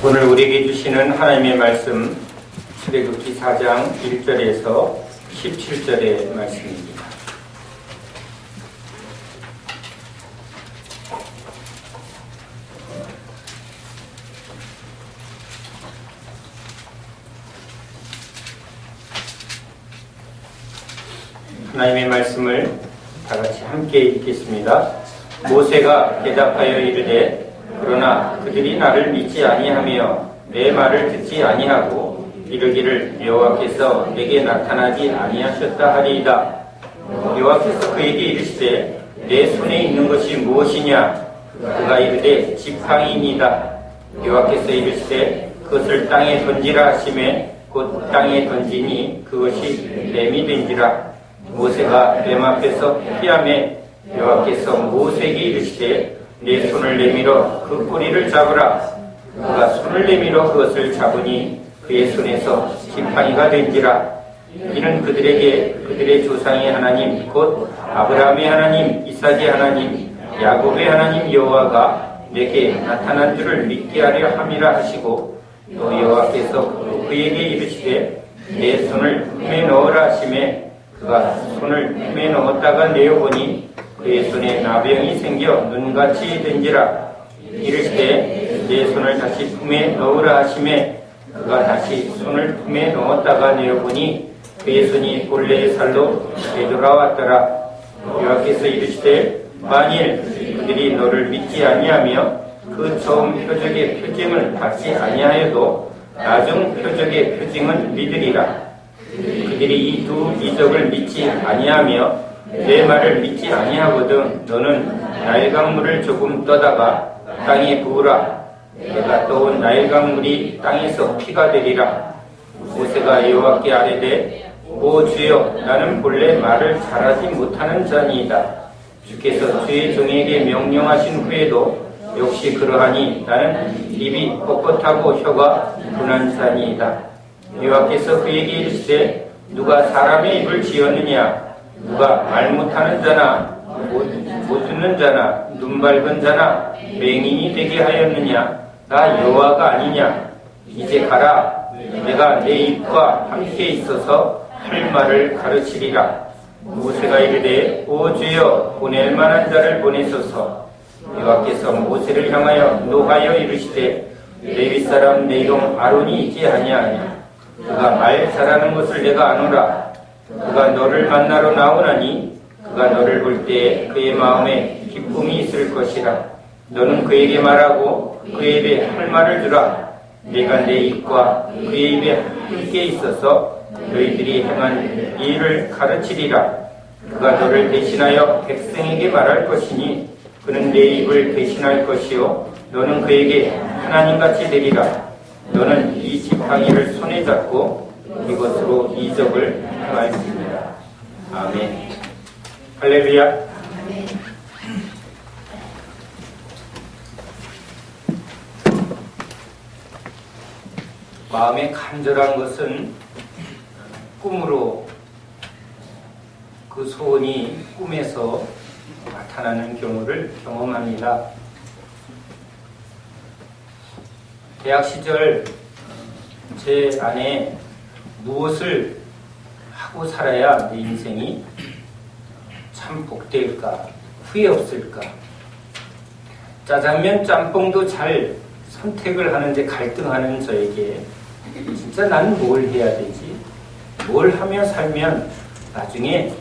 오늘 우리에게 주시는 하나님의 말씀 출애굽기 4장 1절에서 17절의 말씀입니다. 하나님의 말씀을 다 같이 함께 읽겠습니다. 모세가 대답하여 이르되 그러나 그들이 나를 믿지 아니하며 내 말을 듣지 아니하고 이르기를 여호와께서 내게 나타나지 아니하셨다 하리이다. 여호와께서 그에게 이르시되 내 손에 있는 것이 무엇이냐? 그가 이르되 지팡이니이다. 여호와께서 이르시되 그것을 땅에 던지라 하시매 곧 땅에 던지니 그것이 뱀이 된지라. 모세가 뱀 앞에서 피하매 여호와께서 모세에게 이르시되 내 손을 내밀어 그 꼬리를 잡으라. 그가 손을 내밀어 그것을 잡으니 그의 손에서 지팡이가 된지라. 이는 그들에게 그들의 조상의 하나님 곧 아브라함의 하나님, 이삭의 하나님, 야곱의 하나님 여호와가 내게 나타난 줄을 믿게 하려 함이라 하시고, 또 여호와께서 그에게 이르시되 내 손을 품에 넣으라 하시매 그가 손을 품에 넣었다가 내어보니 그의 손에 나병이 생겨 눈같이 된지라. 이르시되 내 손을 다시 품에 넣으라 하시매 그가 다시 손을 품에 넣었다가 내어보니 그의 손이 본래의 살로 되돌아왔더라. 여호와께서 이르시되 만일 그들이 너를 믿지 아니하며 그 처음 표적의 표징을 받지 아니하여도 나중 표적의 표징은 믿으리라. 그들이 이 두 이적을 믿지 아니하며 내 말을 믿지 아니하거든 너는 나일 강물을 조금 떠다가 땅에 부으라. 내가 떠온 나일 강물이 땅에서 피가 되리라. 모세가 여호와께 아뢰되 오 주여, 나는 본래 말을 잘하지 못하는 자니이다. 주께서 주의 종에게 명령하신 후에도 역시 그러하니 나는 입이 뻣뻣하고 혀가 둔한 자니이다. 여호와께서 그에게 이르시되 누가 사람의 입을 지었느냐? 누가 말 못하는 자나 못 듣는 자나 눈 밝은 자나 맹인이 되게 하였느냐? 나 여호와가 아니냐? 이제 가라. 내가 내 입과 함께 있어서 할 말을 가르치리라. 모세가 이르되 오 주여, 보낼 만한 자를 보내소서. 여호와께서 모세를 향하여 노하여 이르시되 레위 사람 내 종 아론이 있지 아니하냐? 그가 말 잘하는 것을 내가 아노라. 그가 너를 만나러 나오나니 그가 너를 볼 때에 그의 마음에 기쁨이 있을 것이라. 너는 그에게 말하고 그의 입에 할 말을 주라. 내가 내 입과 그의 입에 함께 있어서 너희들이 행한 일을 가르치리라. 그가 너를 대신하여 백성에게 말할 것이니 그는 내 입을 대신할 것이요 너는 그에게 하나님같이 되리라. 너는 이 지팡이를 손에 잡고 이것으로 이적을 행할지니라. 아멘. 할렐루야. 마음에 간절한 것은 꿈으로 그 소원이 꿈에서 나타나는 경우를 경험합니다. 대학 시절 제 안에 무엇을 하고 살아야 내 인생이 참 복될까, 후회 없을까. 짜장면, 짬뽕도 잘 선택을 하는데 갈등하는 저에게 진짜 나는 뭘 해야 되지? 뭘 하며 살면 나중에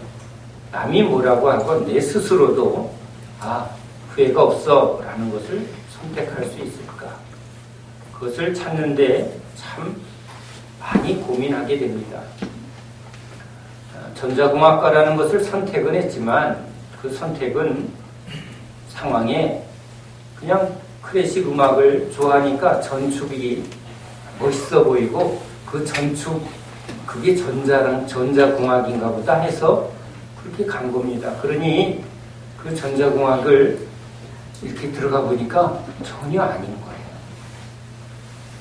남이 뭐라고 하고 내 스스로도 후회가 없어 라는 것을 선택할 수 있을까? 그것을 찾는데 참 많이 고민하게 됩니다. 전자공학과라는 것을 선택은 했지만 그 선택은 상황에 그냥 클래식 음악을 좋아하니까 전축이 멋있어 보이고 그 전축 그게 전자공학인가 보다 해서 그렇게 간 겁니다. 그러니 그 전자공학을 이렇게 들어가 보니까 전혀 아닌 거예요.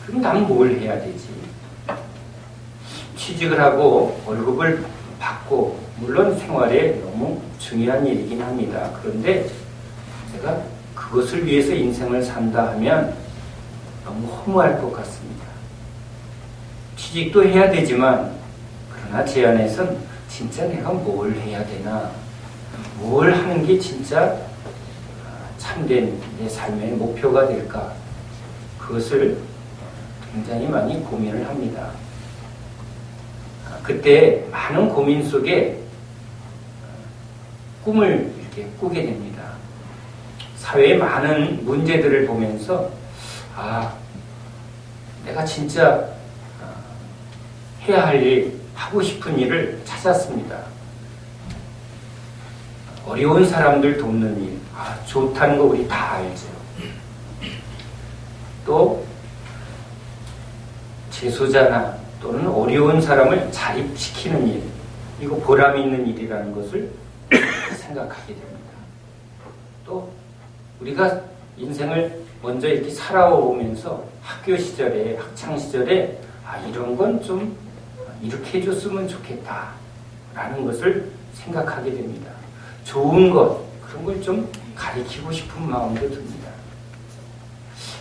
그럼 난 뭘 해야 되지? 취직을 하고 월급을 받고 물론 생활에 너무 중요한 일이긴 합니다. 그런데 내가 그것을 위해서 인생을 산다 하면 너무 허무할 것 같습니다. 취직도 해야 되지만 그러나 제 안에선 진짜 내가 뭘 해야 되나, 뭘 하는 게 진짜 참된 내 삶의 목표가 될까, 그것을 굉장히 많이 고민을 합니다. 그때 많은 고민 속에 꿈을 이렇게 꾸게 됩니다. 사회의 많은 문제들을 보면서 내가 진짜 해야 할 일, 하고 싶은 일을 찾았습니다. 어려운 사람들 돕는 일, 좋다는 거 우리 다 알죠. 또 재소자나 또는 어려운 사람을 자립시키는 일, 이거 보람 있는 일이라는 것을 생각하게 됩니다. 또 우리가 인생을 먼저 이렇게 살아오면서 학교 시절에, 학창 시절에 이런 건 좀 이렇게 해줬으면 좋겠다 라는 것을 생각하게 됩니다. 좋은 것, 그런 걸 좀 가르치고 싶은 마음도 듭니다.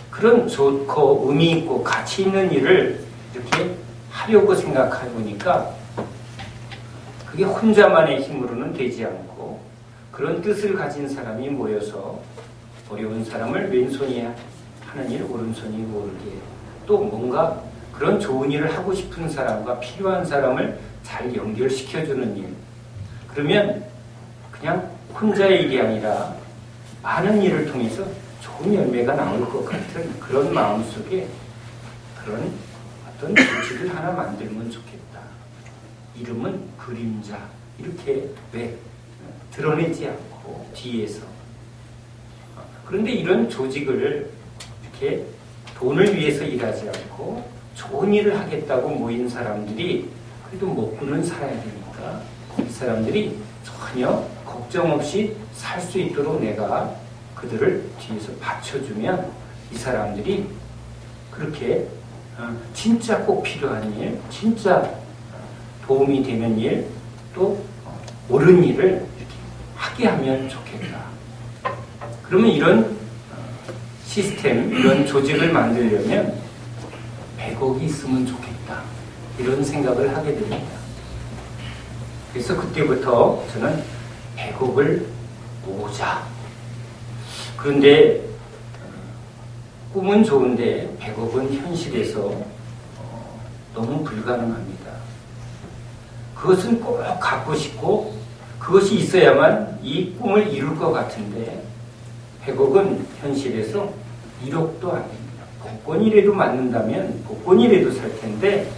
그런 좋고 의미 있고 가치 있는 일을 이렇게 하려고 생각해 보니까 그게 혼자만의 힘으로는 되지 않고, 그런 뜻을 가진 사람이 모여서 어려운 사람을 왼손이 하는 일, 오른손이 모르게, 또 뭔가 그런 좋은 일을 하고 싶은 사람과 필요한 사람을 잘 연결시켜주는 일, 그러면 그냥 혼자의 일이 아니라 많은 일을 통해서 좋은 열매가 나올 것 같은 그런 마음속에 그런 어떤 조직을 하나 만들면 좋겠다. 이름은 그림자, 이렇게 왜 드러내지 않고 뒤에서. 그런데 이런 조직을 이렇게 돈을 위해서 일하지 않고 좋은 일을 하겠다고 모인 사람들이 그래도 먹고는 살아야 되니까 이 사람들이 전혀 걱정 없이 살 수 있도록 내가 그들을 뒤에서 받쳐주면 이 사람들이 그렇게 진짜 꼭 필요한 일, 진짜 도움이 되는 일, 또 옳은 일을 이렇게 하게 하면 좋겠다. 그러면 이런 시스템, 이런 조직을 만들려면 100억이 있으면 좋겠다. 이런 생각을 하게 됩니다. 그래서 그때부터 저는 100억을 모으자. 그런데 꿈은 좋은데 100억은 현실에서 너무 불가능합니다. 그것은 꼭 갖고 싶고 그것이 있어야만 이 꿈을 이룰 것 같은데 100억은 현실에서 1억도 안 됩니다. 복권이라도 맞는다면 복권이라도 살 텐데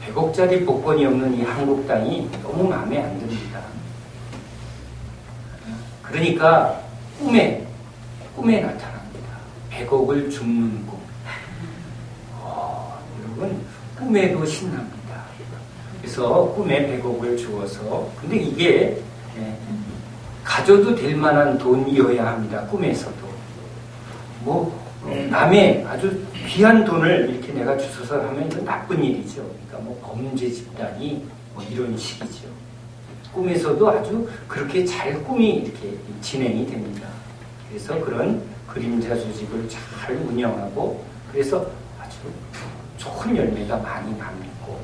100억짜리 복권이 없는 이 한국 땅이 너무 마음에 안 듭니다. 그러니까 꿈에 나타납니다. 100억을 줍는 꿈. 여러분, 꿈에도 신납니다. 그래서 꿈에 100억을 주어서, 근데 이게 가져도 될 만한 돈이어야 합니다. 꿈에서도. 남의 아주 귀한 돈을 이렇게 내가 주워서 하면 이건 나쁜 일이죠. 그러니까 범죄 집단이 이런 식이죠. 꿈에서도 아주 그렇게 잘 꿈이 이렇게 진행이 됩니다. 그래서 그런 그림자 조직을 잘 운영하고, 그래서 아주 좋은 열매가 많이 남고,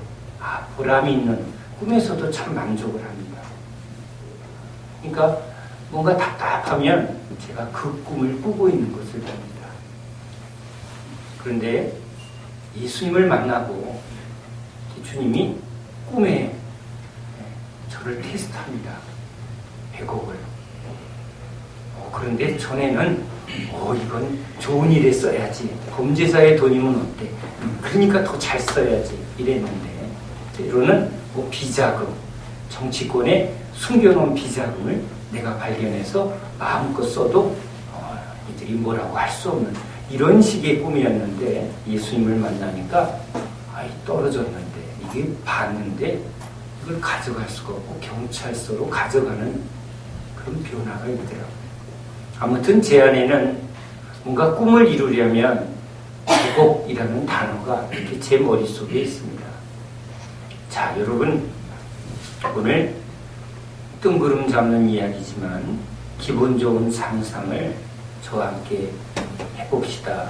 보람이 있는, 꿈에서도 참 만족을 합니다. 그러니까 뭔가 답답하면 제가 그 꿈을 꾸고 있는 것을 봅니다. 그런데 예수님을 만나고 주님이 꿈에 저를 테스트합니다. 100억을. 그런데 전에는 이건 좋은 일에 써야지. 범죄자의 돈이면 어때? 그러니까 더 잘 써야지. 이랬는데 때로는 비자금, 정치권에 숨겨놓은 비자금을 내가 발견해서 마음껏 써도 이들이 뭐라고 할 수 없는 이런 식의 꿈이었는데, 예수님을 만나니까 떨어졌는데 이게 봤는데 이걸 가져갈 수가 없고 경찰서로 가져가는 그런 변화가 있더라고요. 아무튼 제 안에는 뭔가 꿈을 이루려면 100억이라는 단어가 이렇게 제 머릿속에 있습니다. 자, 여러분, 오늘 뜬구름 잡는 이야기지만 기분 좋은 상상을 저와 함께 해봅시다.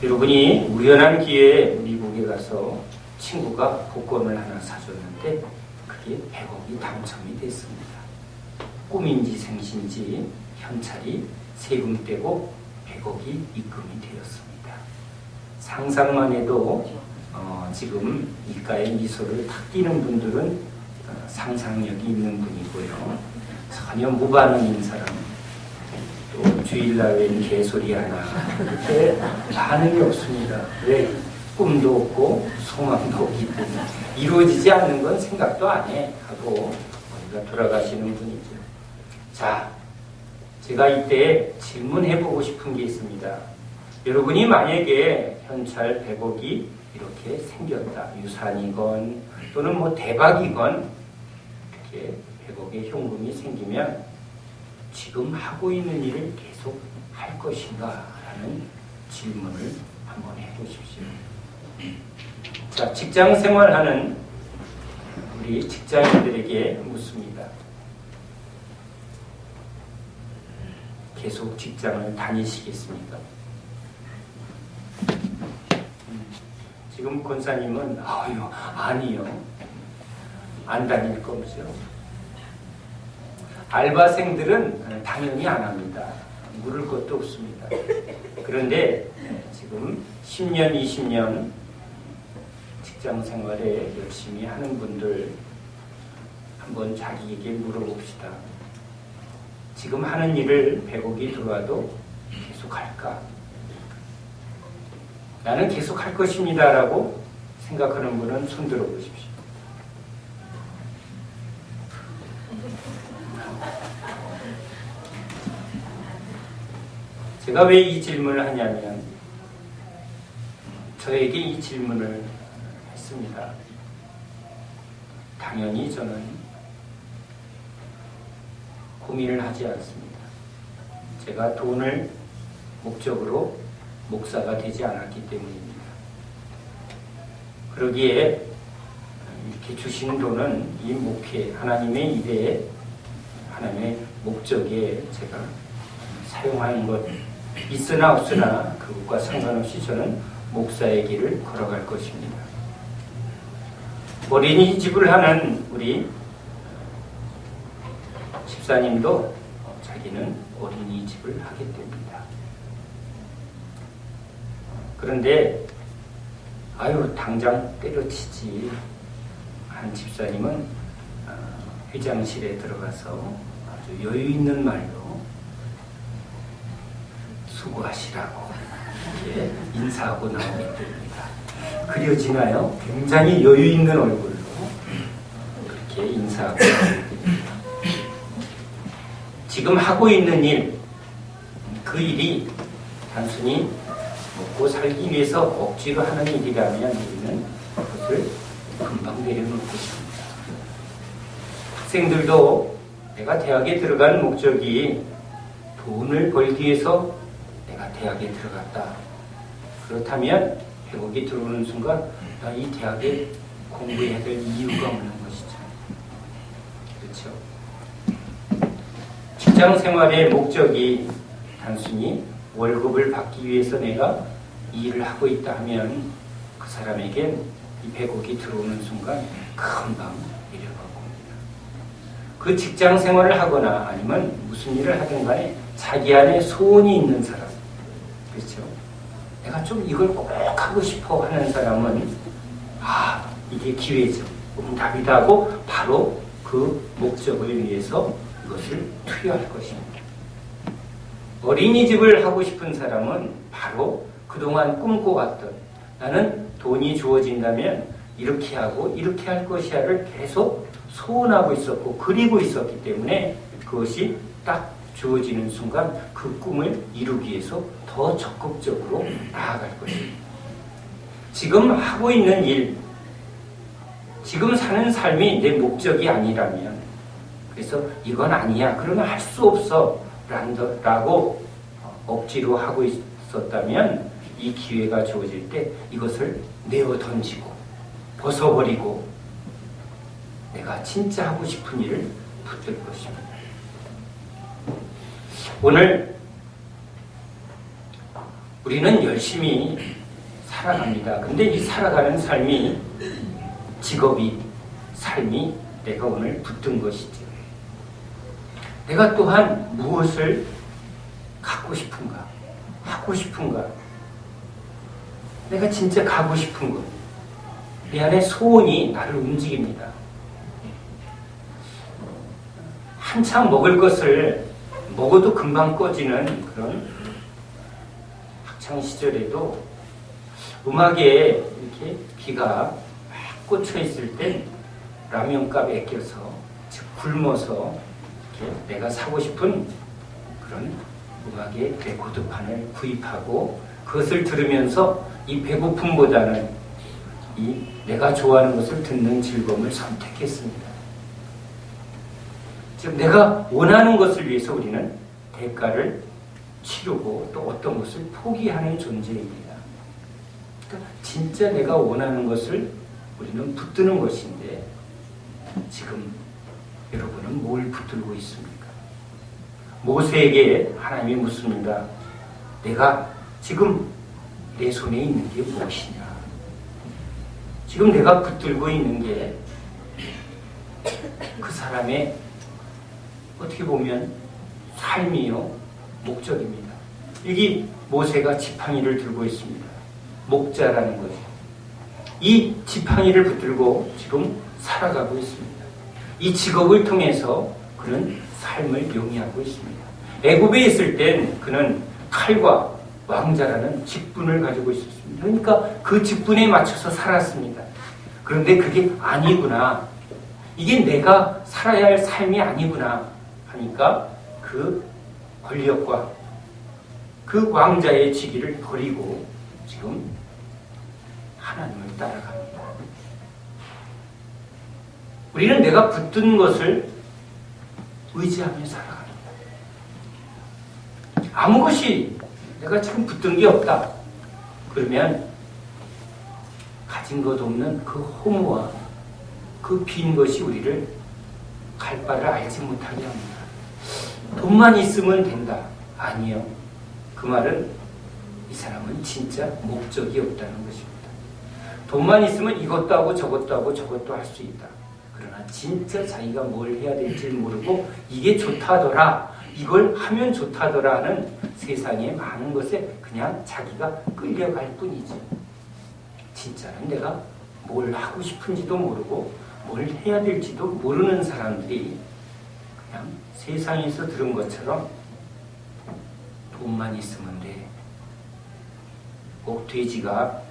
여러분이 우연한 기회에 미국에 가서 친구가 복권을 하나 사줬는데 그게 100억이 당첨이 됐습니다. 꿈인지 생신지 현찰이 세금 떼고 100억이 입금이 되었습니다. 상상만 해도 지금 입가에 미소를 탁 띄는 분들은 상상력이 있는 분이고요. 전혀 무반응인 사람, 또 주일날 웬 개소리 하나 그때 반응이 없습니다. 왜? 꿈도 없고 소망도 없기 때문에 이루어지지 않는 건 생각도 안 해 하고 우리가 돌아가시는 분이죠. 자, 제가 이때 질문해보고 싶은 게 있습니다. 여러분이 만약에 현찰 100억이 이렇게 생겼다. 유산이건 또는 뭐 대박이건 이렇게 100억의 현금이 생기면 지금 하고 있는 일을 계속 할 것인가 라는 질문을 한번 해보십시오. 자, 직장 생활하는 우리 직장인들에게 묻습니다. 계속 직장을 다니시겠습니까? 지금 권사님은 아니요. 안 다닐 거죠. 알바생들은 당연히 안 합니다. 물을 것도 없습니다. 그런데 지금 10년, 20년 직장 생활에 열심히 하는 분들 한번 자기에게 물어봅시다. 지금 하는 일을 100억이 들어와도 계속 할까? 나는 계속 할 것입니다 라고 생각하는 분은 손 들어 보십시오. 제가 왜 이 질문을 하냐면 저에게 이 질문을 했습니다. 당연히 저는 고민을 하지 않습니다. 제가 돈을 목적으로 목사가 되지 않았기 때문입니다. 그러기에 이렇게 주시는 돈은 이 목회, 하나님의 일에 하나님의 목적에 제가 사용하는 것 있으나 없으나 그것과 상관없이 저는 목사의 길을 걸어갈 것입니다. 어린이집을 하는 우리 집사님도 자기는 어린이집을 하겠답니다. 그런데 당장 때려치지 한 집사님은 회장실에 들어가서 아주 여유 있는 말로 수고하시라고 이렇게 인사하고 나오게 됩니다. 그려지나요? 굉장히 여유 있는 얼굴로 그렇게 인사하고 나오게 됩니다. 지금 하고 있는 일, 그 일이 단순히 먹고 살기 위해서 억지로 하는 일이라면 우리는 그것을 금방 내려놓을 것입니다. 학생들도 내가 대학에 들어간 목적이 돈을 벌기 위해서 내가 대학에 들어갔다. 그렇다면 100억이 들어오는 순간 나 이 대학에 공부해야 될 이유가 없는 것이죠. 그렇죠? 직장 생활의 목적이 단순히 월급을 받기 위해서 내가 이 일을 하고 있다 하면 그 사람에겐 이 100억이 들어오는 순간 금방 내려갈 겁니다. 그 직장 생활을 하거나 아니면 무슨 일을 하든 간에 자기 안에 소원이 있는 사람, 그렇죠? 내가 좀 이걸 꼭 하고 싶어 하는 사람은 이게 기회죠. 답이다 하고 바로 그 목적을 위해서 이것을 투여할 것입니다. 어린이집을 하고 싶은 사람은 바로 그동안 꿈꿔왔던 나는 돈이 주어진다면 이렇게 하고 이렇게 할 것이야를 계속 소원하고 있었고 그리고 있었기 때문에 그것이 딱 주어지는 순간 그 꿈을 이루기 위해서 더 적극적으로 나아갈 것입니다. 지금 하고 있는 일, 지금 사는 삶이 내 목적이 아니라면 그래서 이건 아니야, 그러면 할 수 없어 라고 억지로 하고 있었다면 이 기회가 주어질 때 이것을 내어 던지고 벗어버리고 내가 진짜 하고 싶은 일을 붙들 것입니다. 우리는 열심히 살아갑니다. 근데 이 살아가는 삶이, 직업이, 삶이 내가 오늘 붙든 것이죠. 내가 또한 무엇을 갖고 싶은가, 하고 싶은가, 내가 진짜 가고 싶은 것, 내 안에 소원이 나를 움직입니다. 한참 먹을 것을 먹어도 금방 꺼지는 그런 학창 시절에도 음악에 이렇게 귀가 막 꽂혀 있을 땐 라면값에 아껴서, 즉 굶어서 이렇게 내가 사고 싶은 그런 음악의 레코드판을 구입하고 그것을 들으면서 이 배고픔보다는 이 내가 좋아하는 것을 듣는 즐거움을 선택했습니다. 즉 내가 원하는 것을 위해서 우리는 대가를 치르고 또 어떤 것을 포기하는 존재입니다. 그러니까 진짜 내가 원하는 것을 우리는 붙드는 것인데 지금 여러분은 뭘 붙들고 있습니까? 모세에게 하나님이 묻습니다. 내가 지금 내 손에 있는 게 무엇이냐? 지금 내가 붙들고 있는 게 그 사람의 어떻게 보면 삶이요, 목적입니다. 여기 모세가 지팡이를 들고 있습니다. 목자라는 거죠. 이 지팡이를 붙들고 지금 살아가고 있습니다. 이 직업을 통해서 그는 삶을 영위하고 있습니다. 애굽에 있을 땐 그는 칼과 왕자라는 직분을 가지고 있었습니다. 그러니까 그 직분에 맞춰서 살았습니다. 그런데 그게 아니구나. 이게 내가 살아야 할 삶이 아니구나 하니까 그 권력과 그 왕자의 직위를 버리고 지금 하나님을 따라갑니다. 우리는 내가 붙든 것을 의지하며 살아갑니다. 아무 것이 내가 지금 붙든 게 없다. 그러면 가진 것 없는 그 허무와 그 빈 것이 우리를 갈 바를 알지 못하게 합니다. 돈만 있으면 된다. 아니요. 그 말은 이 사람은 진짜 목적이 없다는 것입니다. 돈만 있으면 이것도 하고 저것도 하고 저것도 할 수 있다. 그러나 진짜 자기가 뭘 해야 될지 모르고 이게 좋다더라, 이걸 하면 좋다더라 하는 세상의 많은 것에 그냥 자기가 끌려갈 뿐이지. 진짜는 내가 뭘 하고 싶은지도 모르고 뭘 해야 될지도 모르는 사람들이 그냥 세상에서 들은 것처럼 돈만 있으면 돼. 꼭 돼지가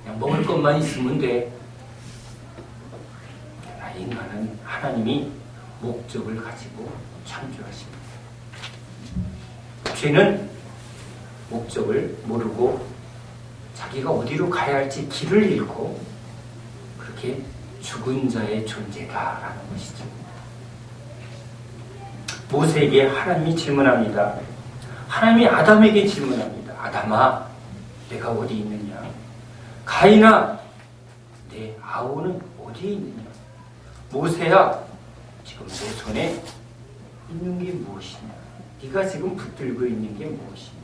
그냥 먹을 것만 있으면 돼. 그러나 인간은 하나님이 목적을 가지고 창조하십니다. 죄는 목적을 모르고 자기가 어디로 가야 할지 길을 잃고 그렇게 죽은 자의 존재다라는 것이죠. 모세에게 하나님이 질문합니다. 하나님이 아담에게 질문합니다. 아담아, 내가 어디 있느냐? 가인아, 내 아우는 어디에 있느냐? 모세야, 지금 내 손에 있는 게 무엇이냐? 네가 지금 붙들고 있는 게 무엇이냐?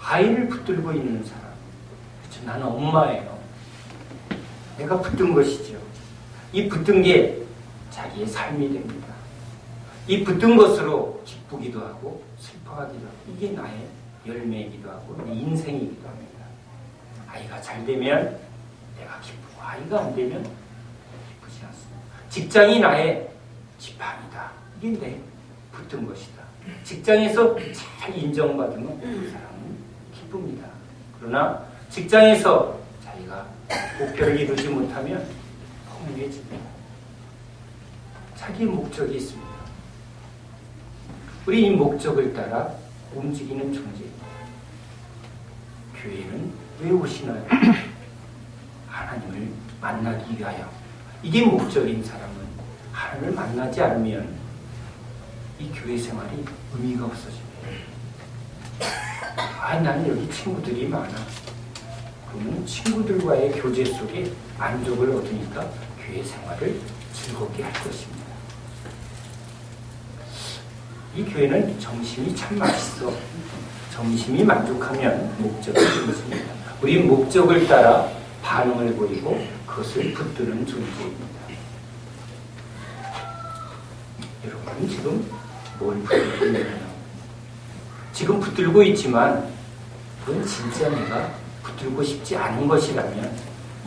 아이를 붙들고 있는 사람. 그렇죠? 나는 엄마예요. 내가 붙든 것이죠. 이 붙든 게 자기의 삶이 됩니다. 이 붙든 것으로 기쁘기도 하고 슬퍼하기도 하고 이게 나의 열매이기도 하고 내 인생이기도 합니다. 아이가 잘 되면 내가 기쁘고 아이가 안 되면 기쁘지 않습니다. 직장이 나의 지팡이다. 이게 내 붙든 것이다. 직장에서 잘 인정받으면 그 사람은 기쁩니다. 그러나 직장에서 자기가 목표를 이루지 못하면 허무해집니다. 자기의 목적이 있습니다. 우리 이 목적을 따라 움직이는 존재입니다. 교회는 왜 오시나요? 하나님을 만나기 위하여. 이게 목적인 사람은 하나님을 만나지 않으면 이 교회 생활이 의미가 없어집니다. 나는 여기 친구들이 많아. 그러면 친구들과의 교제 속에 만족을 얻으니까 교회 생활을 즐겁게 할 것입니다. 이 교회는 점심이 참 맛있어. 점심이 만족하면 목적이 이루어집니다. 우린 목적을 따라 반응을 보이고 그것을 붙드는 존재입니다. 여러분은 지금 뭘 붙들고 있나요? 지금 붙들고 있지만 그건 진짜 내가 붙들고 싶지 않은 것이라면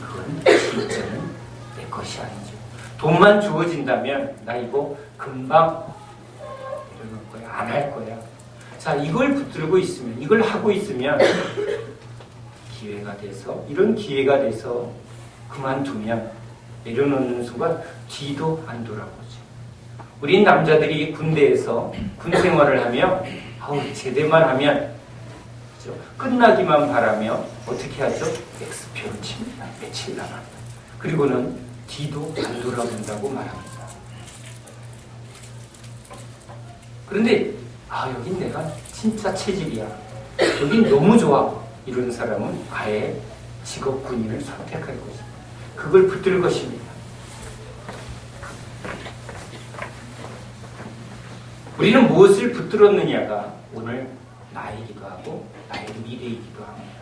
그건 진짜는 내 것이 아니죠. 돈만 주어진다면 나 이거 금방 이러는 거야. 안 할 거야. 자, 이걸 붙들고 있으면, 이걸 하고 있으면 기회가 돼서, 이런 기회가 돼서 그만두면 내려놓는 순간 뒤도 안 돌아보죠. 우린 남자들이 군대에서 군 생활을 하며 제대만 하면 그렇죠? 끝나기만 바라며 어떻게 하죠? X표를 칩니다. 며칠 남았다. 그리고는 뒤도 안 돌아본다고 말합니다. 그런데 여긴 내가 진짜 체질이야. 여긴 너무 좋아. 이런 사람은 아예 직업 군인을 선택할 것입니다. 그걸 붙들 것입니다. 우리는 무엇을 붙들었느냐가 오늘 나이기도 하고 나의 미래이기도 합니다.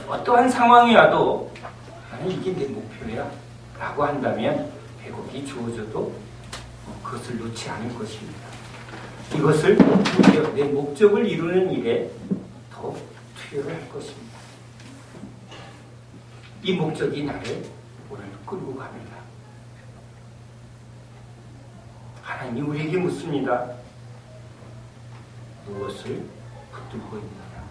어떠한 상황이 와도 나는 이게 내 목표야 라고 한다면 100억이 주어져도 그것을 놓지 않을 것입니다. 이것을 내 목적을 이루는 일에 더 투여를 할 것입니다. 이 목적이 나를 오늘 끌고 갑니다. 하나님이 우리에게 묻습니다. 무엇을 붙들고 있느냐?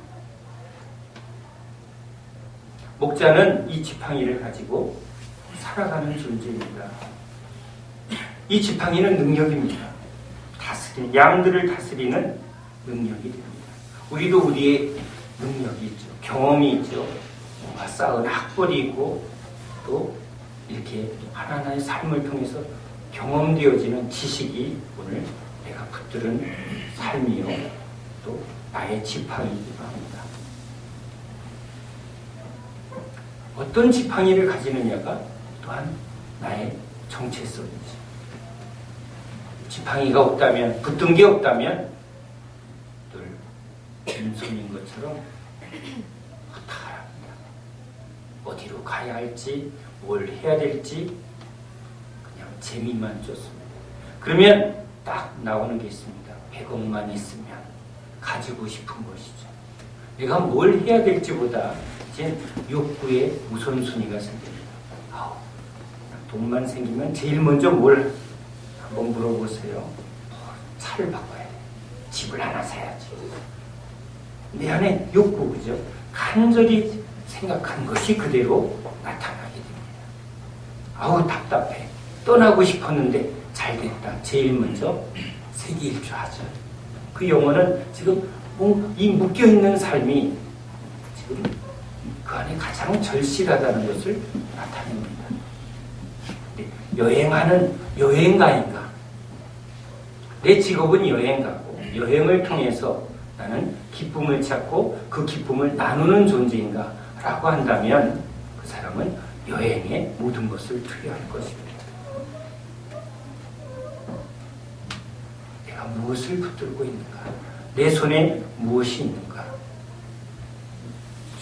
목자는 이 지팡이를 가지고 살아가는 존재입니다. 이 지팡이는 능력입니다. 양들을 다스리는 능력이 됩니다. 우리도 우리의 능력이 있죠. 경험이 있죠. 뭔가 쌓은 학벌이 있고 또 이렇게 하나하나의 삶을 통해서 경험되어지는 지식이 오늘 내가 붙들은 삶이요. 또 나의 지팡이이기도 합니다. 어떤 지팡이를 가지느냐가 또한 나의 정체성이지. 지팡이가 없다면, 붙든 게 없다면 늘 빈손인 것처럼 허탈합니다. 어디로 가야 할지, 뭘 해야 될지 그냥 재미만 쫓습니다. 그러면 딱 나오는 게 있습니다. 100억만 있으면 가지고 싶은 것이죠. 내가 뭘 해야 될지보다 이제 욕구의 우선순위가 생깁니다. 돈만 생기면 제일 먼저 뭘 한번 물어보세요. 차를 바꿔야 돼. 집을 하나 사야지. 내 안에 욕구, 그죠? 간절히 생각한 것이 그대로 나타나게 됩니다. 답답해. 떠나고 싶었는데 잘 됐다. 제일 먼저 세계일주하죠. 그 용어는 지금 이 묶여있는 삶이 지금 그 안에 가장 절실하다는 것을 나타냅니다. 여행하는 여행가인가? 내 직업은 여행가고 여행을 통해서 나는 기쁨을 찾고 그 기쁨을 나누는 존재인가? 라고 한다면 그 사람은 여행에 모든 것을 투여할 것입니다. 내가 무엇을 붙들고 있는가? 내 손에 무엇이 있는가?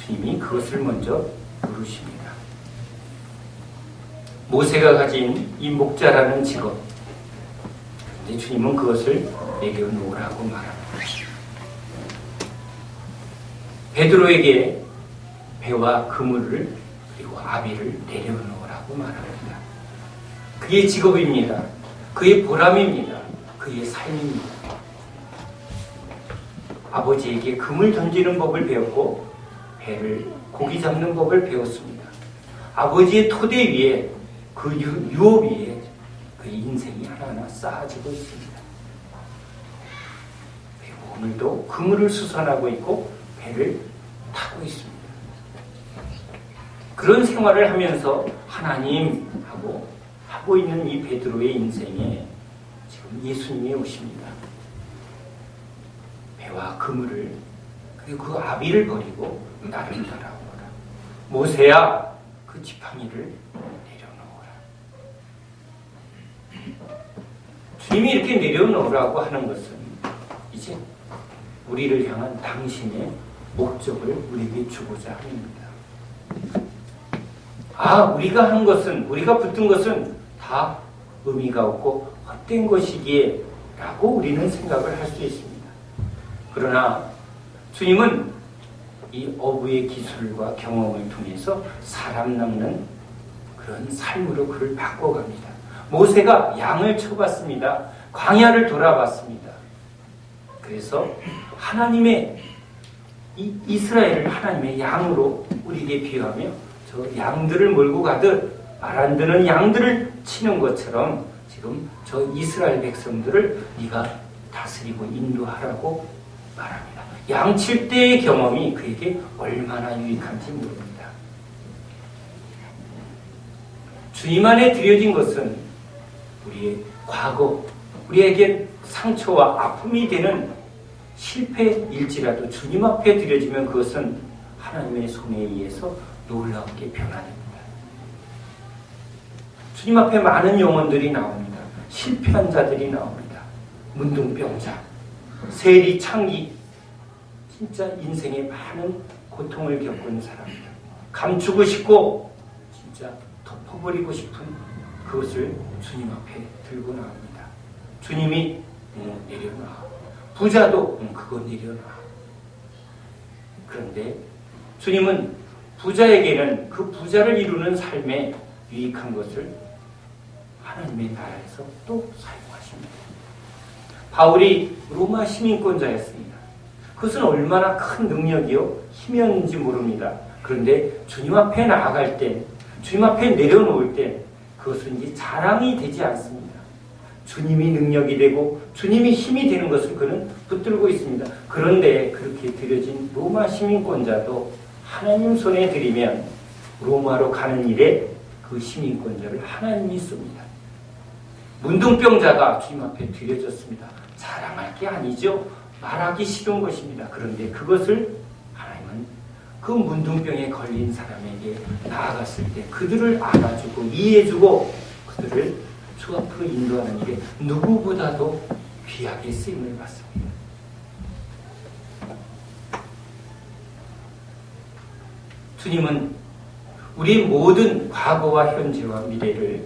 주님이 그것을 먼저 물으십니다. 모세가 가진 이 목자라는 직업, 근데 주님은 그것을 내려놓으라고 말합니다. 베드로에게 배와 그물을 그리고 아비를 내려놓으라고 말합니다. 그의 직업입니다. 그의 보람입니다. 그의 삶입니다. 아버지에게 그물 던지는 법을 배웠고 배를 고기 잡는 법을 배웠습니다. 아버지의 토대 위에 그 유업 위에 그의 인생이 하나하나 쌓아지고 있습니다. 그리고 오늘도 그물을 수선하고 있고 배를 타고 있습니다. 그런 생활을 하면서 하나님하고 하고 있는 이 베드로의 인생에 지금 예수님이 오십니다. 배와 그물을 그리고 그 아비를 버리고 나를 따라오라. 모세야, 그 지팡이를 내려놓으라. 주님이 이렇게 내려놓으라고 하는 것은 이제 우리를 향한 당신의 목적을 우리에게 주고자 합니다. 우리가 한 것은, 우리가 붙든 것은 다 의미가 없고 헛된 것이기에 라고 우리는 생각을 할 수 있습니다. 그러나 주님은 이 어부의 기술과 경험을 통해서 사람 낚는 그런 삶으로 그를 바꿔갑니다. 모세가 양을 쳐봤습니다. 광야를 돌아봤습니다. 그래서 하나님의 이스라엘을 하나님의 양으로 우리에게 비유하며 저 양들을 몰고 가듯 말 안 듣는 양들을 치는 것처럼 지금 저 이스라엘 백성들을 네가 다스리고 인도하라고 말합니다. 양칠 때의 경험이 그에게 얼마나 유익한지 모릅니다. 주님 안에 드려진 것은 우리의 과거, 우리에게 상처와 아픔이 되는 실패일지라도 주님 앞에 드려지면 그것은 하나님의 손에 의해서 놀랍게 변화됩니다. 주님 앞에 많은 영혼들이 나옵니다. 실패한 자들이 나옵니다. 문둥병자, 세리, 창기, 진짜 인생에 많은 고통을 겪은 사람들, 감추고 싶고 진짜 덮어버리고 싶은 그것을 주님 앞에 들고 나옵니다. 주님이 내려놔. 부자도 그거 내려놔. 그런데 주님은 부자에게는 그 부자를 이루는 삶에 유익한 것을 하나님의 나라에서 또 사용하십니다. 바울이 로마 시민권자였습니다. 그것은 얼마나 큰 능력이요 힘이었는지 모릅니다. 그런데 주님 앞에 나아갈 때, 주님 앞에 내려놓을 때 그것은 이제 자랑이 되지 않습니다. 주님이 능력이 되고 주님이 힘이 되는 것을 그는 붙들고 있습니다. 그런데 그렇게 드려진 로마 시민권자도 하나님 손에 드리면 로마로 가는 일에 그 시민권자를 하나님이 씁니다. 문둥병자가 주님 앞에 드려졌습니다. 자랑할 게 아니죠. 말하기 쉬운 것입니다. 그런데 그것을 하나님은 그 문둥병에 걸린 사람에게 나아갔을 때 그들을 안아주고 이해해주고 그들을 주 앞으로 인도하는 일에 누구보다도 귀하게 쓰임을 받습니다. 주님은 우리 모든 과거와 현재와 미래를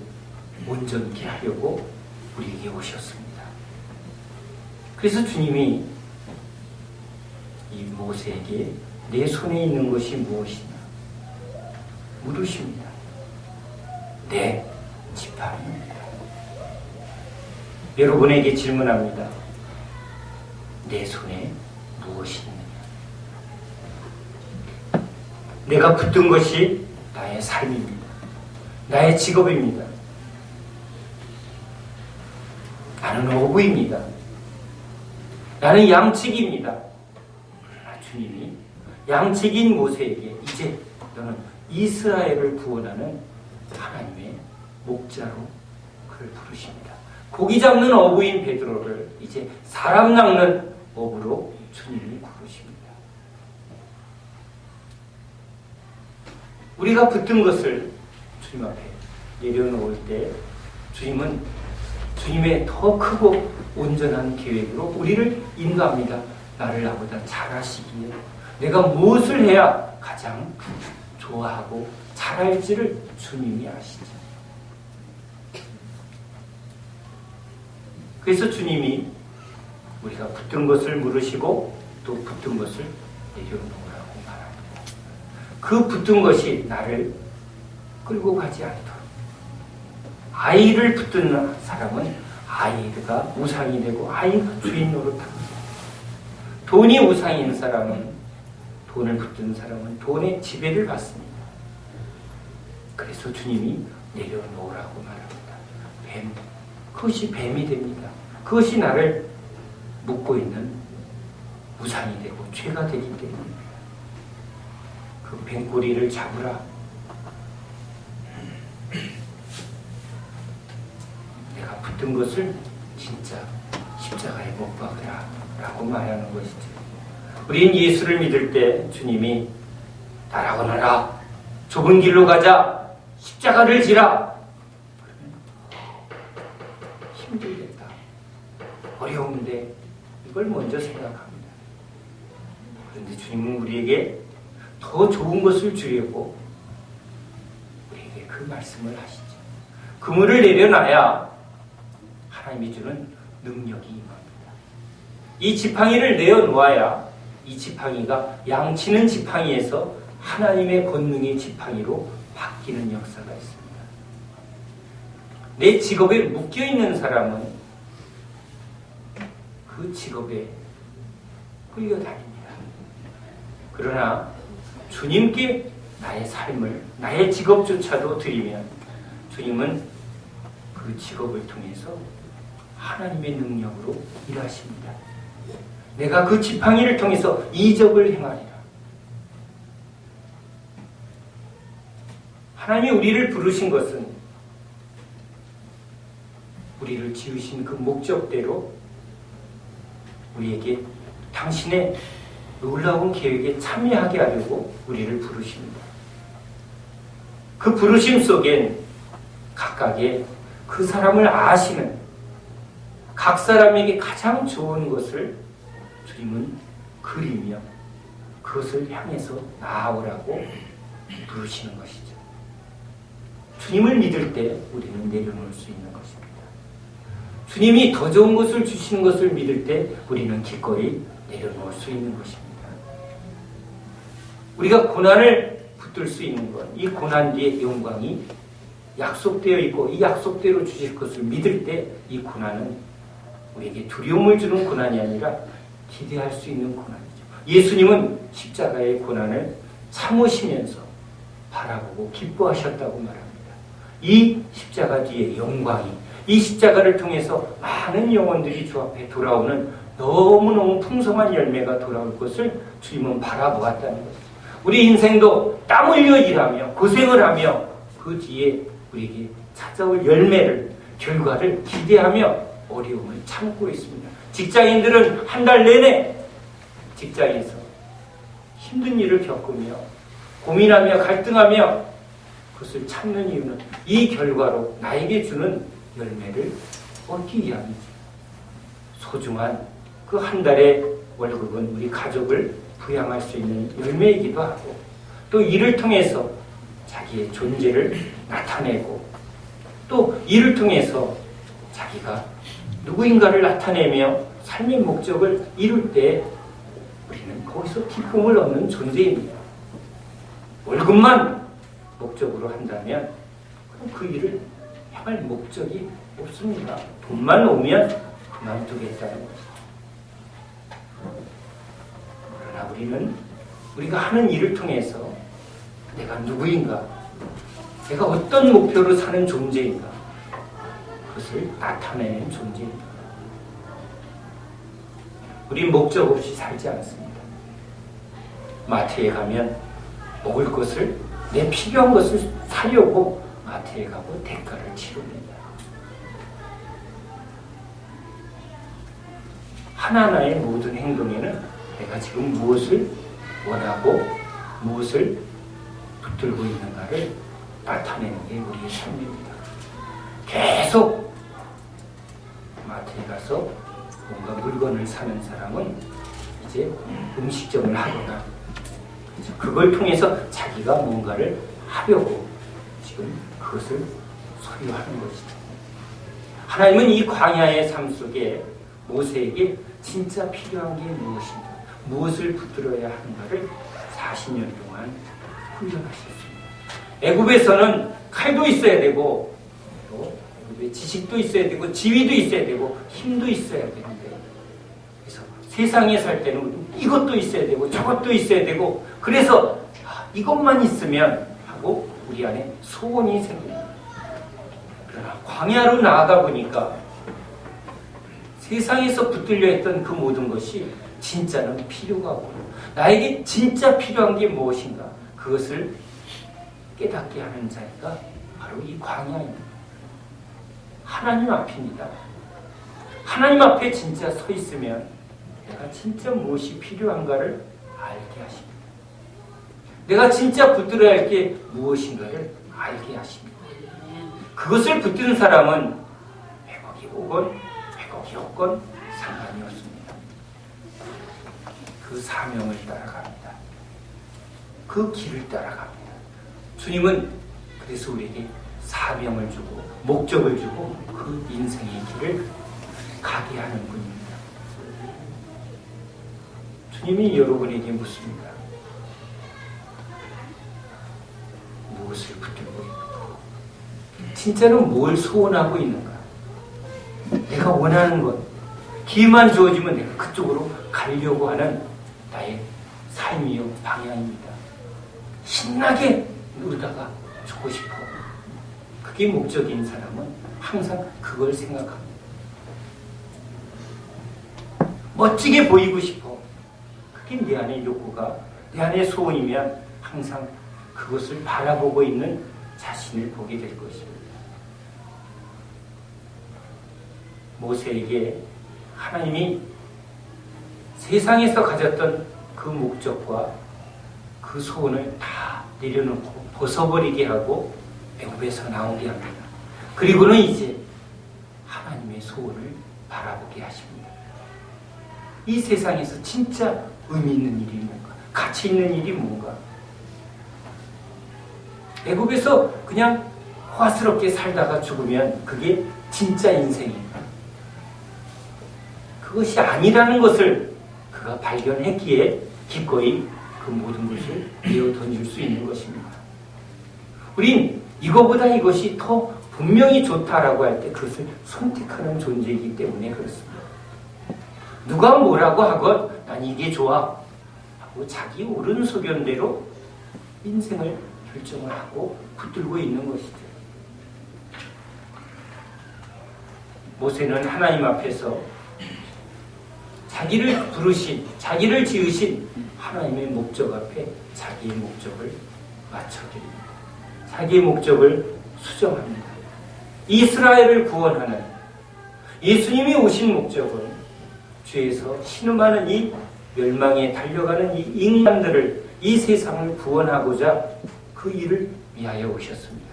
온전케 하려고 우리에게 오셨습니다. 그래서 주님이 이 모세에게 내 손에 있는 것이 무엇이냐 물으십니다. 내 지팡이입니다. 여러분에게 질문합니다. 내 손에 무엇이 있느냐? 내가 붙든 것이 나의 삶입니다. 나의 직업입니다. 나는 어부입니다. 나는 양치기입니다. 그러나 주님이 양치기인 모세에게 이제 너는 이스라엘을 구원하는 하나님의 목자로 그를 부르십니다. 고기 잡는 어부인 베드로를 이제 사람 낚는 어부로 주님이 부르십니다. 우리가 붙든 것을 주님 앞에 내려놓을 때 주님은 주님의 더 크고 온전한 계획으로 우리를 인도합니다. 나를 나보다 잘 아시기에 내가 무엇을 해야 가장 좋아하고 잘할지를 주님이 아시죠. 그래서 주님이 우리가 붙든 것을 물으시고 또 붙든 것을 내려놓으라고 말합니다. 그 붙든 것이 나를 끌고 가지 않도록. 아이를 붙든 사람은 아이가 우상이 되고 아이가 주인 노릇합니다. 돈이 우상인 사람은 돈을 붙든 사람은 돈의 지배를 받습니다. 그래서 주님이 내려놓으라고 말합니다. 뱀, 그것이 뱀이 됩니다. 그것이 나를 묶고 있는 우상이 되고 죄가 되기 때문입니다. 그 뱀꼬리를 잡으라. 내가 붙든 것을 진짜 십자가에 못 박으라 라고 말하는 것이죠. 우리는 예수를 믿을 때 주님이 따라오너라, 좁은 길로 가자, 십자가를 지라. 힘들겠다, 어려운데 이걸 먼저 생각합니다. 그런데 주님은 우리에게 더 좋은 것을 주려고 우리에게 그 말씀을 하시죠. 그물을 내려놔야 하나님이 주는 능력이 임합니다. 이 지팡이를 내어놓아야 이 지팡이가 양치는 지팡이에서 하나님의 권능의 지팡이로 바뀌는 역사가 있습니다. 내 직업에 묶여있는 사람은 그 직업에 끌려다닙니다. 그러나 주님께 나의 삶을, 나의 직업조차도 드리면 주님은 그 직업을 통해서 하나님의 능력으로 일하십니다. 내가 그 지팡이를 통해서 이적을 행하리라. 하나님이 우리를 부르신 것은 우리를 지으신 그 목적대로 우리에게 당신의 놀라운 계획에 참여하게 하려고 우리를 부르십니다. 그 부르심 속엔 각각의 그 사람을 아시는 각 사람에게 가장 좋은 것을 주님은 그리며 그것을 향해서 나아오라고 부르시는 것이죠. 주님을 믿을 때 우리는 내려놓을 수 있는 것입니다. 주님이 더 좋은 것을 주시는 것을 믿을 때 우리는 기꺼이 내려놓을 수 있는 것입니다. 우리가 고난을 붙들 수 있는 것, 이 고난 뒤의 영광이 약속되어 있고 이 약속대로 주실 것을 믿을 때 이 고난은 우리에게 두려움을 주는 고난이 아니라 기대할 수 있는 고난이죠. 예수님은 십자가의 고난을 참으시면서 바라보고 기뻐하셨다고 말합니다. 이 십자가 뒤의 영광이, 이 십자가를 통해서 많은 영혼들이 주 앞에 돌아오는 너무너무 풍성한 열매가 돌아올 것을 주님은 바라보았다는 것이죠. 우리 인생도 땀 흘려 일하며 고생을 하며 그 뒤에 우리에게 찾아올 열매를, 결과를 기대하며 어려움을 참고 있습니다. 직장인들은 한 달 내내 직장에서 힘든 일을 겪으며 고민하며 갈등하며 그것을 참는 이유는 이 결과로 나에게 주는 열매를 얻기 위함이죠. 소중한 그 한 달의 월급은 우리 가족을 부양할 수 있는 열매이기도 하고 또 이를 통해서 자기의 존재를 나타내고 또 이를 통해서 자기가 누구인가를 나타내며 삶의 목적을 이룰 때 우리는 거기서 기쁨을 얻는 존재입니다. 월급만 목적으로 한다면 그럼 그 일을 향할 목적이 없습니다. 돈만 오면 그만두겠다는 것입니다. 그러나 우리가 하는 일을 통해서 내가 누구인가, 내가 어떤 목표로 사는 존재인가, 그것을 나타내는 존재입니다. 우린 목적 없이 살지 않습니다. 마트에 가면 먹을 것을, 내 필요한 것을 사려고 마트에 가고 대가를 치릅니다. 하나하나의 모든 행동에는 내가 지금 무엇을 원하고 무엇을 붙들고 있는가를 나타내는 게 우리의 삶입니다. 계속 마트에 가서 뭔가 물건을 사는 사람은 이제 음식점을 하거나 그걸 통해서 자기가 뭔가를 하려고 지금 그것을 소유하는 것이죠. 하나님은 이 광야의 삶 속에 모세에게 진짜 필요한 게 무엇인가, 무엇을 붙들어야 하는가를 40년 동안 훈련하셨습니다. 애굽에서는 칼도 있어야 되고 또 애굽에 지식도 있어야 되고 지위도 있어야 되고 힘도 있어야 되는데, 그래서 세상에 살 때는 이것도 있어야 되고 저것도 있어야 되고, 그래서 이것만 있으면 하고 우리 안에 소원이 생깁니다. 그러나 광야로 나아가 보니까 세상에서 붙들려 했던 그 모든 것이 진짜는 필요가 없고, 나에게 진짜 필요한 게 무엇인가, 그것을 깨닫게 하는 자리가 바로 이 광야입니다. 하나님 앞입니다. 하나님 앞에 진짜 서 있으면 내가 진짜 무엇이 필요한가를 알게 하십니다. 내가 진짜 붙들어야 할 게 무엇인가를 알게 하십니다. 그것을 붙드는 사람은 100억이 오건 100억이 없건 상관이 없습니다. 그 사명을 따라갑니다. 그 길을 따라갑니다. 주님은 그래서 우리에게 사명을 주고 목적을 주고 그 인생의 길을 가게 하는 분입니다. 주님이 여러분에게 묻습니다. 무엇을 붙들고 있는가? 진짜는 뭘 소원하고 있는가? 내가 원하는 것, 기회만 주어지면 내가 그쪽으로 가려고 하는 나의 삶이요 방향입니다. 신나게 누르다가 죽고 싶어. 그게 목적인 사람은 항상 그걸 생각합니다. 멋지게 보이고 싶어. 그게 내 안의 욕구가, 내 안의 소원이면 항상 그것을 바라보고 있는 자신을 보게 될 것입니다. 모세에게 하나님이 세상에서 가졌던 그 목적과 그 소원을 다 내려놓고 벗어버리게 하고 애굽에서 나오게 합니다. 그리고는 이제 하나님의 소원을 바라보게 하십니다. 이 세상에서 진짜 의미 있는 일이 뭔가, 가치 있는 일이 뭔가. 애굽에서 그냥 호화스럽게 살다가 죽으면 그게 진짜 인생입니다. 그것이 아니라는 것을 그가 발견했기에 기꺼이 그 모든 것을 내어 던질 수 있는 것입니다. 우린 이거보다 이것이 더 분명히 좋다라고 할 때 그것을 선택하는 존재이기 때문에 그렇습니다. 누가 뭐라고 하건 난 이게 좋아 하고 자기 옳은 소견대로 인생을 결정을 하고 붙들고 있는 것이죠. 모세는 하나님 앞에서 자기를 부르신, 자기를 지으신 하나님의 목적 앞에 자기의 목적을 맞춰드립니다. 자기의 목적을 수정합니다. 이스라엘을 구원하는 예수님이 오신 목적은 죄에서 신음하는 이 멸망에 달려가는 이 인간들을, 이 세상을 구원하고자 그 일을 위하여 오셨습니다.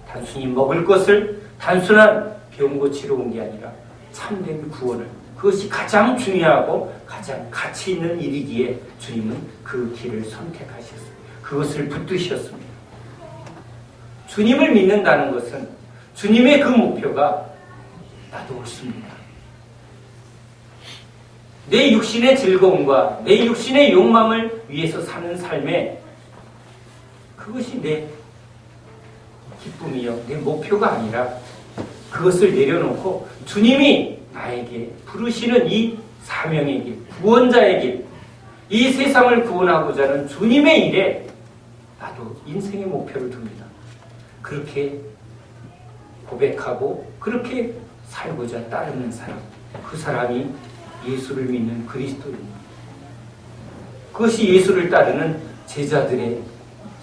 단순히 먹을 것을, 단순한 병 고치러 온 게 아니라 참된 구원을, 그것이 가장 중요하고 가장 가치 있는 일이기에 주님은 그 길을 선택하셨습니다. 그것을 붙드셨습니다. 주님을 믿는다는 것은 주님의 그 목표가 나도 옳습니다. 내 육신의 즐거움과 내 육신의 욕망을 위해서 사는 삶에 그것이 내 기쁨이요, 내 목표가 아니라 그것을 내려놓고 주님이 나에게 부르시는 이 사명의 길, 구원자의 길, 이 세상을 구원하고자 하는 주님의 일에 나도 인생의 목표를 둡니다. 그렇게 고백하고 그렇게 살고자 따르는 사람, 그 사람이 예수를 믿는 그리스도입니다. 그것이 예수를 따르는 제자들의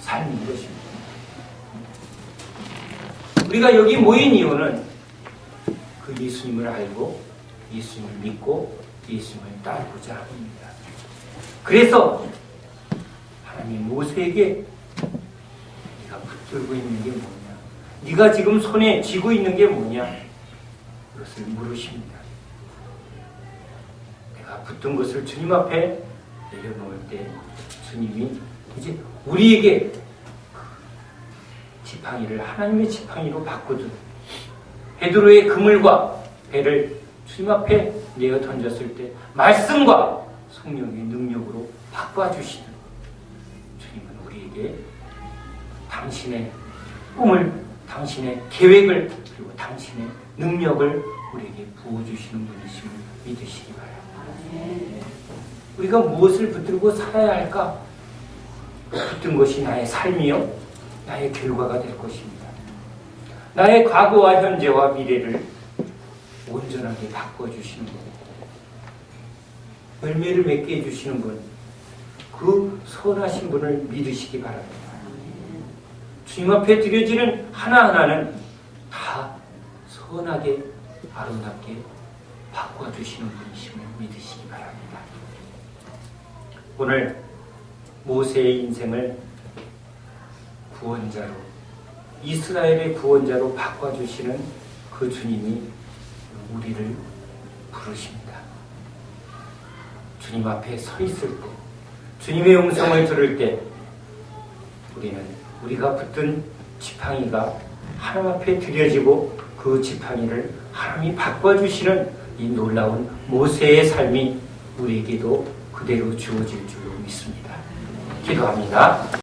삶인 것입니다. 우리가 여기 모인 이유는 그 예수님을 알고 예수님을 믿고 예수님을 따르고자 합니다. 그래서 하나님 모세에게 네가 붙들고 있는 게 뭐냐, 네가 지금 손에 쥐고 있는 게 뭐냐, 그것을 물으십니다. 내가 붙든 것을 주님 앞에 내려놓을 때 주님이 이제 우리에게 지팡이를 하나님의 지팡이로 바꾸듯 베드로의 그물과 배를 주님 앞에 내어 던졌을 때 말씀과 성령의 능력으로 바꿔주시는 주님은 우리에게 당신의 꿈을, 당신의 계획을, 그리고 당신의 능력을 우리에게 부어주시는 분이심을 믿으시기 바랍니다. 우리가 무엇을 붙들고 살아야 할까? 붙든 것이 나의 삶이요, 나의 결과가 될 것입니다. 나의 과거와 현재와 미래를 온전하게 바꿔주시는 분, 열매를 맺게 해주시는 분, 그 선하신 분을 믿으시기 바랍니다. 주님 앞에 드려지는 하나하나는 다 선하게 아름답게 바꿔주시는 분이심을 믿으시기 바랍니다. 오늘 모세의 인생을 구원자로, 이스라엘의 구원자로 바꿔주시는 그 주님이 우리를 부르십니다. 주님 앞에 서 있을 때, 주님의 음성을 들을 때 우리는 우리가 붙든 지팡이가 하나님 앞에 드려지고 그 지팡이를 하나님이 바꿔주시는 이 놀라운 모세의 삶이 우리에게도 그대로 주어질 줄로 믿습니다. 기도합니다.